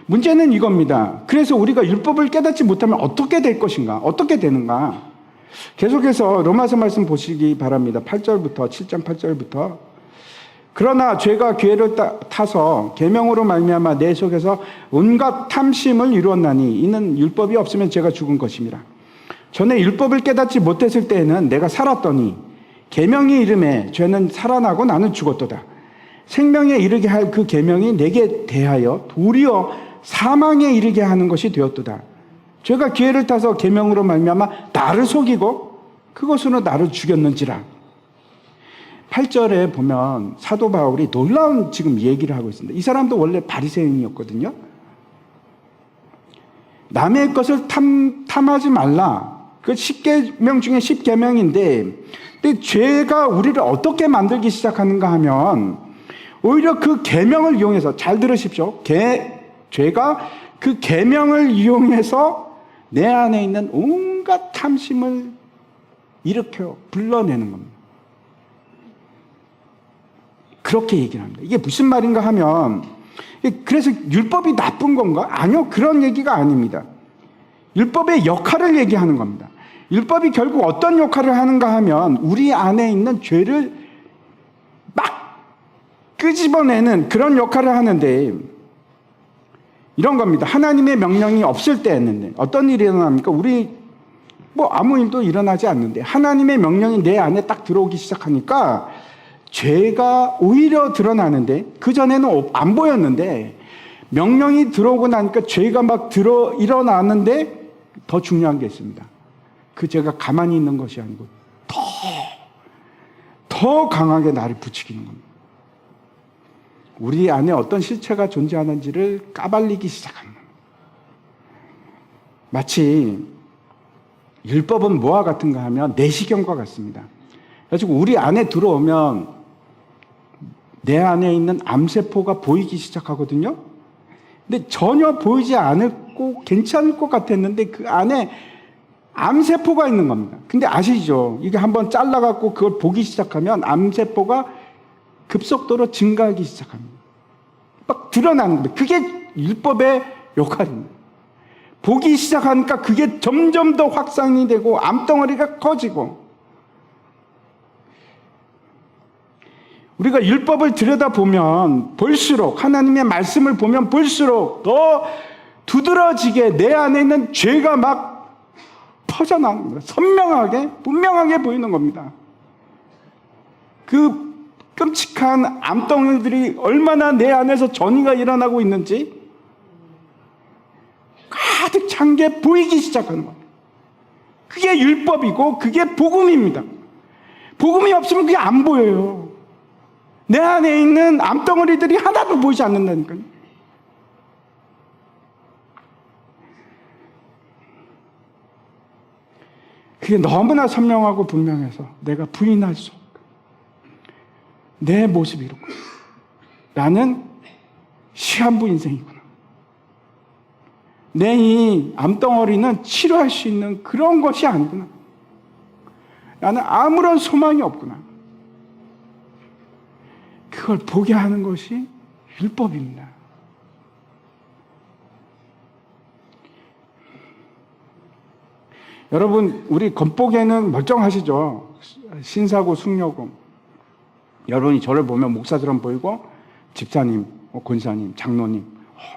문제는 이겁니다. 그래서 우리가 율법을 깨닫지 못하면 어떻게 될 것인가? 어떻게 되는가? 계속해서 로마서 말씀 보시기 바랍니다. 8절부터 7장 8절부터 그러나 죄가 기회를 타서 계명으로 말미암아 내 속에서 온갖 탐심을 이루었나니 이는 율법이 없으면 죄가 죽은 것입니다. 전에 율법을 깨닫지 못했을 때에는 내가 살았더니 계명이 이름에 죄는 살아나고 나는 죽었도다. 생명에 이르게 할 그 계명이 내게 대하여 도리어 사망에 이르게 하는 것이 되었도다. 죄가 기회를 타서 계명으로 말미암아 나를 속이고 그것으로 나를 죽였는지라. 8절에 보면 사도 바울이 놀라운 지금 얘기를 하고 있습니다. 이 사람도 원래 바리새인이었거든요. 남의 것을 탐하지 말라. 그 10계명 중에 10계명인데 근데 죄가 우리를 어떻게 만들기 시작하는가 하면 오히려 그 계명을 이용해서 잘 들으십시오. 죄가 그 계명을 이용해서 내 안에 있는 온갖 탐심을 일으켜 불러내는 겁니다. 그렇게 얘기를 합니다. 이게 무슨 말인가 하면 그래서 율법이 나쁜 건가? 아니요. 그런 얘기가 아닙니다. 율법의 역할을 얘기하는 겁니다. 율법이 결국 어떤 역할을 하는가 하면 우리 안에 있는 죄를 막 끄집어내는 그런 역할을 하는데 이런 겁니다. 하나님의 명령이 없을 때였는데 어떤 일이 일어납니까? 우리 뭐 아무 일도 일어나지 않는데 하나님의 명령이 내 안에 딱 들어오기 시작하니까 죄가 오히려 드러나는데, 그전에는 안 보였는데 명령이 들어오고 나니까 죄가 막 일어나는데, 더 중요한 게 있습니다. 그 죄가 가만히 있는 것이 아니고 더 강하게 나를 부추기는 겁니다. 우리 안에 어떤 실체가 존재하는지를 까발리기 시작합니다. 마치 율법은 뭐와 같은가 하면 내시경과 같습니다. 그래가지고 우리 안에 들어오면 내 안에 있는 암세포가 보이기 시작하거든요. 근데 전혀 보이지 않고 괜찮을 것 같았는데 그 안에 암세포가 있는 겁니다. 근데 아시죠? 이게 한번 잘라갖고 그걸 보기 시작하면 암세포가 급속도로 증가하기 시작합니다. 막 드러나는 겁니다. 그게 율법의 역할입니다. 보기 시작하니까 그게 점점 더 확산이 되고 암덩어리가 커지고, 우리가 율법을 들여다보면 볼수록, 하나님의 말씀을 보면 볼수록 더 두드러지게 내 안에 있는 죄가 막 퍼져나오는 겁니다. 선명하게, 분명하게 보이는 겁니다. 그 끔찍한 암덩이들이 얼마나 내 안에서 전이가 일어나고 있는지 가득 찬 게 보이기 시작하는 겁니다. 그게 율법이고 그게 복음입니다. 복음이 없으면 그게 안 보여요. 내 안에 있는 암덩어리들이 하나도 보이지 않는다니까요. 그게 너무나 선명하고 분명해서 내가 부인할 수 없고, 내 모습이 이렇고, 나는 시한부 인생이구나. 내 이 암덩어리는 치료할 수 있는 그런 것이 아니구나. 나는 아무런 소망이 없구나. 그걸 보게 하는 것이 율법입니다. 여러분, 우리 겉보기에는 멀쩡하시죠? 신사고 숙녀고. 여러분이 저를 보면 목사처럼 보이고 집사님, 권사님, 장로님,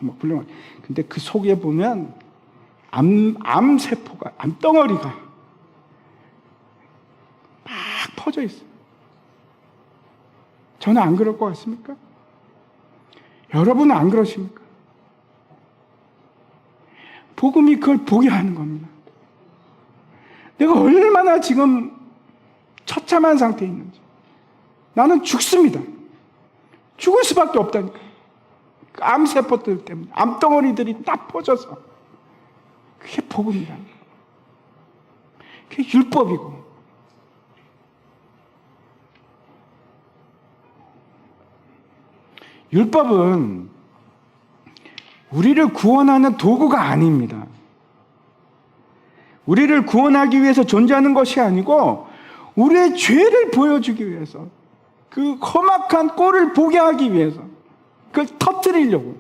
뭐 훌륭한. 근데 그 속에 보면 암세포가, 암덩어리가 막 퍼져 있어요. 저는 안 그럴 것 같습니까? 여러분은 안 그러십니까? 복음이 그걸 보게 하는 겁니다. 내가 얼마나 지금 처참한 상태에 있는지. 나는 죽습니다. 죽을 수밖에 없다니까. 그 암세포들 때문에, 암덩어리들이 딱 퍼져서. 그게 복음이라니까. 그게 율법이고. 율법은 우리를 구원하는 도구가 아닙니다. 우리를 구원하기 위해서 존재하는 것이 아니고 우리의 죄를 보여주기 위해서, 그 험악한 꼴을 보게 하기 위해서, 그걸 터뜨리려고.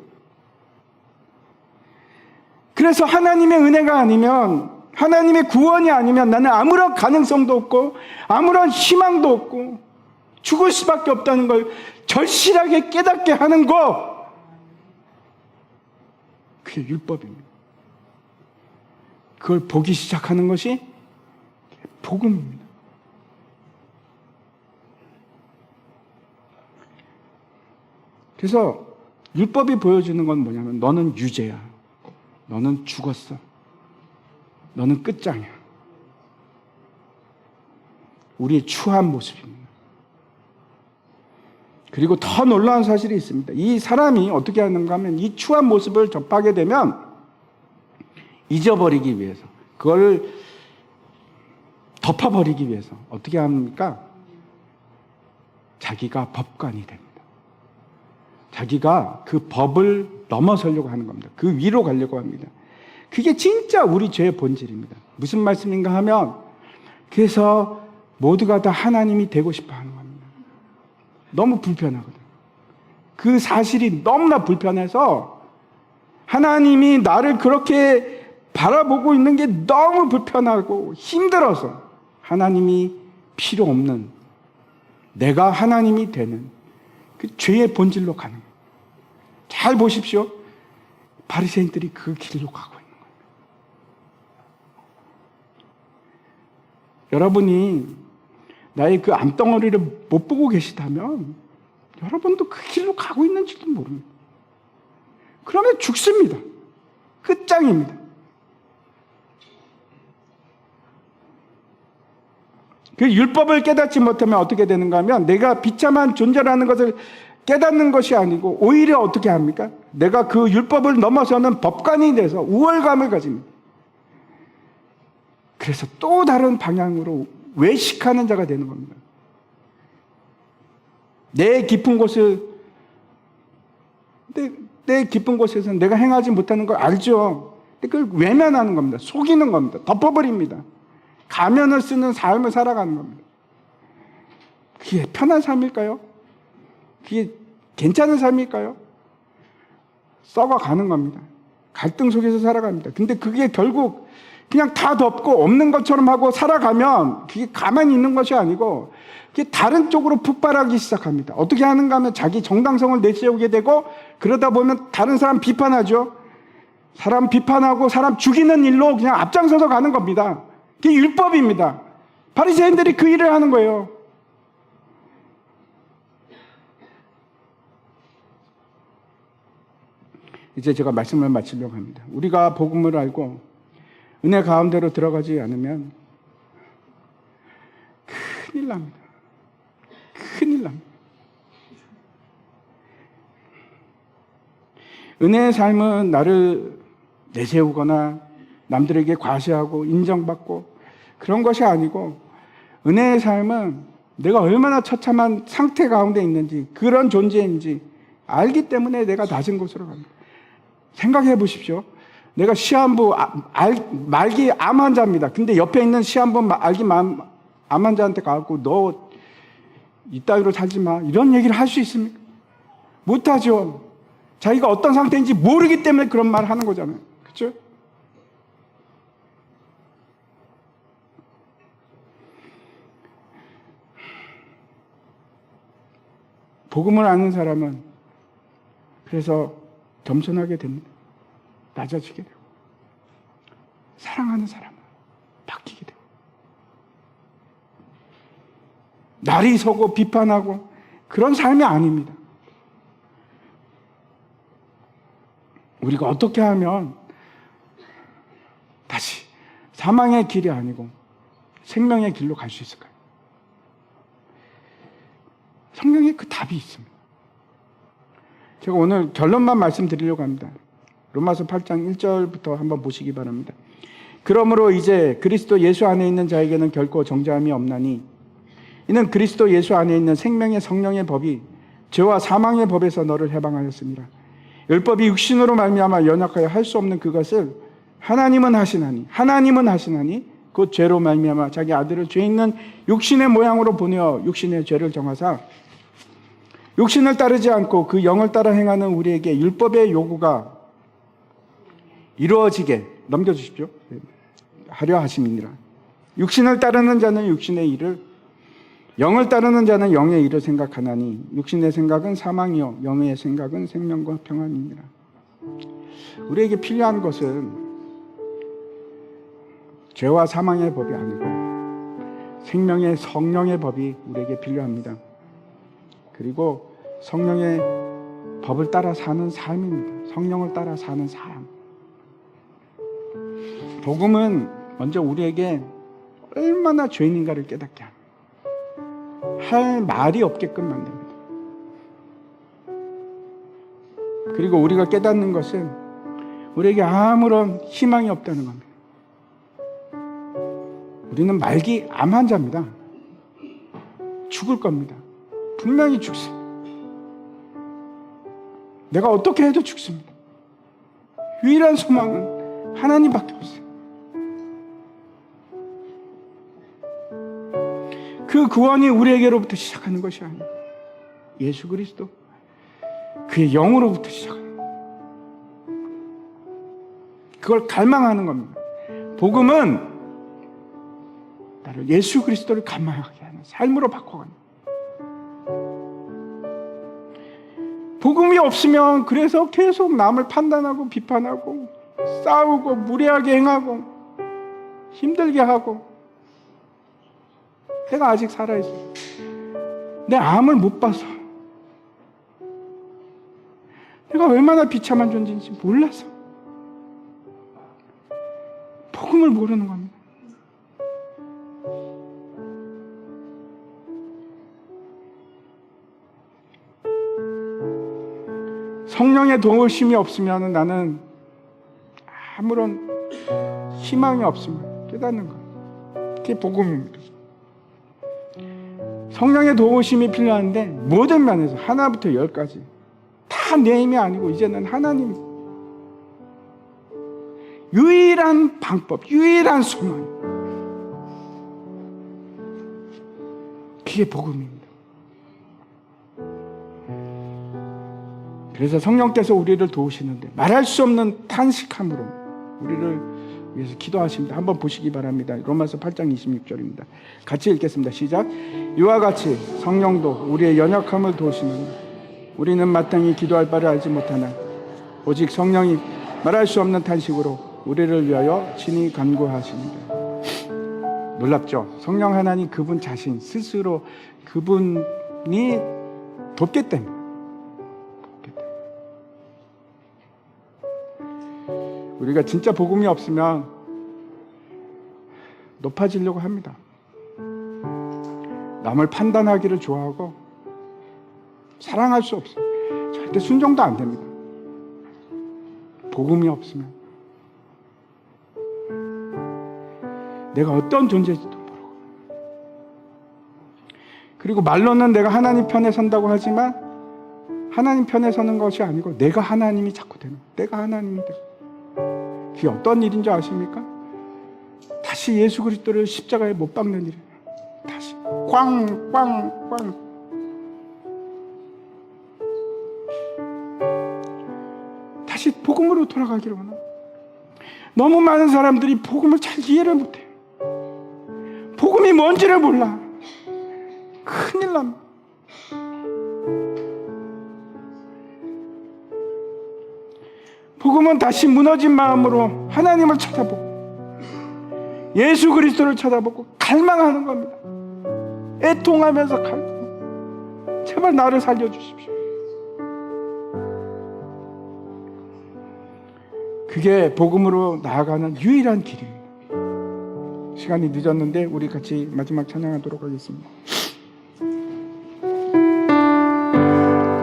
그래서 하나님의 은혜가 아니면, 하나님의 구원이 아니면 나는 아무런 가능성도 없고 아무런 희망도 없고 죽을 수밖에 없다는 걸 절실하게 깨닫게 하는 것, 그게 율법입니다. 그걸 보기 시작하는 것이 복음입니다. 그래서 율법이 보여주는 건 뭐냐면, 너는 유죄야. 너는 죽었어. 너는 끝장이야. 우리의 추한 모습입니다. 그리고 더 놀라운 사실이 있습니다. 이 사람이 어떻게 하는가 하면, 이 추한 모습을 접하게 되면 잊어버리기 위해서, 그걸 덮어버리기 위해서 어떻게 합니까? 자기가 법관이 됩니다. 자기가 그 법을 넘어서려고 하는 겁니다. 그 위로 가려고 합니다. 그게 진짜 우리 죄의 본질입니다. 무슨 말씀인가 하면, 그래서 모두가 다 하나님이 되고 싶어 하는 겁니다. 너무 불편하거든요. 그 사실이 너무나 불편해서 하나님이 나를 그렇게 바라보고 있는 게 너무 불편하고 힘들어서 하나님이 필요 없는, 내가 하나님이 되는 그 죄의 본질로 가는 거예요. 잘 보십시오. 바리새인들이 그 길로 가고 있는 여러분이 나의 그 암덩어리를 못 보고 계시다면 여러분도 그 길로 가고 있는지도 모릅니다. 그러면 죽습니다. 끝장입니다. 그 율법을 깨닫지 못하면 어떻게 되는가 하면 내가 비참한 존재라는 것을 깨닫는 것이 아니고 오히려 어떻게 합니까? 내가 그 율법을 넘어서는 법관이 돼서 우월감을 가집니다. 그래서 또 다른 방향으로 외식하는 자가 되는 겁니다. 내 깊은 곳을 내 깊은 곳에서 내가 행하지 못하는 걸 알죠. 그걸 외면하는 겁니다. 속이는 겁니다. 덮어버립니다. 가면을 쓰는 삶을 살아가는 겁니다. 그게 편한 삶일까요? 그게 괜찮은 삶일까요? 썩어가는 겁니다. 갈등 속에서 살아갑니다. 근데 그게 결국 그냥 다 덮고 없는 것처럼 하고 살아가면 그게 가만히 있는 것이 아니고 그게 다른 쪽으로 폭발하기 시작합니다. 어떻게 하는가 하면 자기 정당성을 내세우게 되고 그러다 보면 다른 사람 비판하죠. 사람 비판하고 사람 죽이는 일로 그냥 앞장서서 가는 겁니다. 그게 율법입니다. 바리새인들이 그 일을 하는 거예요. 이제 제가 말씀을 마치려고 합니다. 우리가 복음을 알고 은혜 가운데로 들어가지 않으면 큰일 납니다. 큰일 납니다. 은혜의 삶은 나를 내세우거나 남들에게 과시하고 인정받고 그런 것이 아니고 은혜의 삶은 내가 얼마나 처참한 상태 가운데 있는지 그런 존재인지 알기 때문에 내가 낮은 곳으로 갑니다. 생각해 보십시오. 내가 시한부 말기 암 환자입니다. 근데 옆에 있는 시한부 말기 암 환자한테 가고 너 이따위로 살지 마 이런 얘기를 할 수 있습니까? 못하죠. 자기가 어떤 상태인지 모르기 때문에 그런 말을 하는 거잖아요. 그렇죠? 복음을 아는 사람은 그래서 겸손하게 됩니다. 낮아지게 되고 사랑하는 사람은 바뀌게 되고 날이 서고 비판하고 그런 삶이 아닙니다. 우리가 어떻게 하면 다시 사망의 길이 아니고 생명의 길로 갈 수 있을까요? 성경에 그 답이 있습니다. 제가 오늘 결론만 말씀드리려고 합니다. 로마서 8장 1절부터 한번 보시기 바랍니다. 그러므로 이제 그리스도 예수 안에 있는 자에게는 결코 정죄함이 없나니 이는 그리스도 예수 안에 있는 생명의 성령의 법이 죄와 사망의 법에서 너를 해방하였습니다. 율법이 육신으로 말미암아 연약하여 할 수 없는 그것을 하나님은 하시나니 곧 죄로 말미암아 자기 아들을 죄 있는 육신의 모양으로 보내어 육신의 죄를 정하사 육신을 따르지 않고 그 영을 따라 행하는 우리에게 율법의 요구가 이루어지게 넘겨주십시오. 하려 하심이니라. 육신을 따르는 자는 육신의 일을 영을 따르는 자는 영의 일을 생각하나니 육신의 생각은 사망이요 영의 생각은 생명과 평안이니라. 우리에게 필요한 것은 죄와 사망의 법이 아니고 생명의 성령의 법이 우리에게 필요합니다. 그리고 성령의 법을 따라 사는 삶입니다. 성령을 따라 사는 삶. 복음은 먼저 우리에게 얼마나 죄인인가를 깨닫게 합니다. 할 말이 없게끔 만듭니다. 그리고 우리가 깨닫는 것은 우리에게 아무런 희망이 없다는 겁니다. 우리는 말기 암 환자입니다. 죽을 겁니다. 분명히 죽습니다. 내가 어떻게 해도 죽습니다. 유일한 소망은 하나님밖에 없어요. 그 구원이 우리에게로부터 시작하는 것이 아니에요. 예수 그리스도 그의 영으로부터 시작하는 거예요. 그걸 갈망하는 겁니다. 복음은 나를 예수 그리스도를 갈망하게 하는 삶으로 바꿔가는 거예요. 복음이 없으면 그래서 계속 남을 판단하고 비판하고 싸우고 무례하게 행하고 힘들게 하고 내가 아직 살아있어. 내 암을 못 봐서. 내가 얼마나 비참한 존재인지 몰라서. 복음을 모르는 겁니다. 성령의 도우심이 없으면 나는 아무런 희망이 없음을 깨닫는 거예요. 그게 복음입니다. 성령의 도우심이 필요한데 모든 면에서 하나부터 열까지 다 내 힘이 아니고 이제는 하나님 유일한 방법, 유일한 소망, 그게 복음입니다. 그래서 성령께서 우리를 도우시는데 말할 수 없는 탄식함으로 우리를 위해서 기도하십니다. 한번 보시기 바랍니다. 로마서 8장 26절입니다. 같이 읽겠습니다. 시작. 이와 같이 성령도 우리의 연약함을 도우시느니 우리는 마땅히 기도할 바를 알지 못하나 오직 성령이 말할 수 없는 탄식으로 우리를 위하여 친히 간구하십니다. 놀랍죠? 성령 하나님 그분 자신 스스로 그분이 돕기 때문에 우리가 진짜 복음이 없으면 높아지려고 합니다. 남을 판단하기를 좋아하고 사랑할 수 없어요. 절대 순종도 안 됩니다. 복음이 없으면 내가 어떤 존재인지도 모르고, 그리고 말로는 내가 하나님 편에 선다고 하지만 하나님 편에 서는 것이 아니고 내가 하나님이 자꾸 되는 거예요. 내가 하나님이 되고. 그게 어떤 일인 줄 아십니까? 다시 예수 그리스도를 십자가에 못 박는 일이에요. 다시 꽝. 다시 복음으로 돌아가기를 원합니다. 너무 많은 사람들이 복음을 잘 이해를 못해요. 복음이 뭔지를 몰라. 큰일 납니다. 복음은 다시 무너진 마음으로 하나님을 찾아보고 예수 그리스도를 찾아보고 갈망하는 겁니다. 애통하면서 갈망. 제발 나를 살려주십시오. 그게 복음으로 나아가는 유일한 길입니다. 시간이 늦었는데 우리 같이 마지막 찬양하도록 하겠습니다.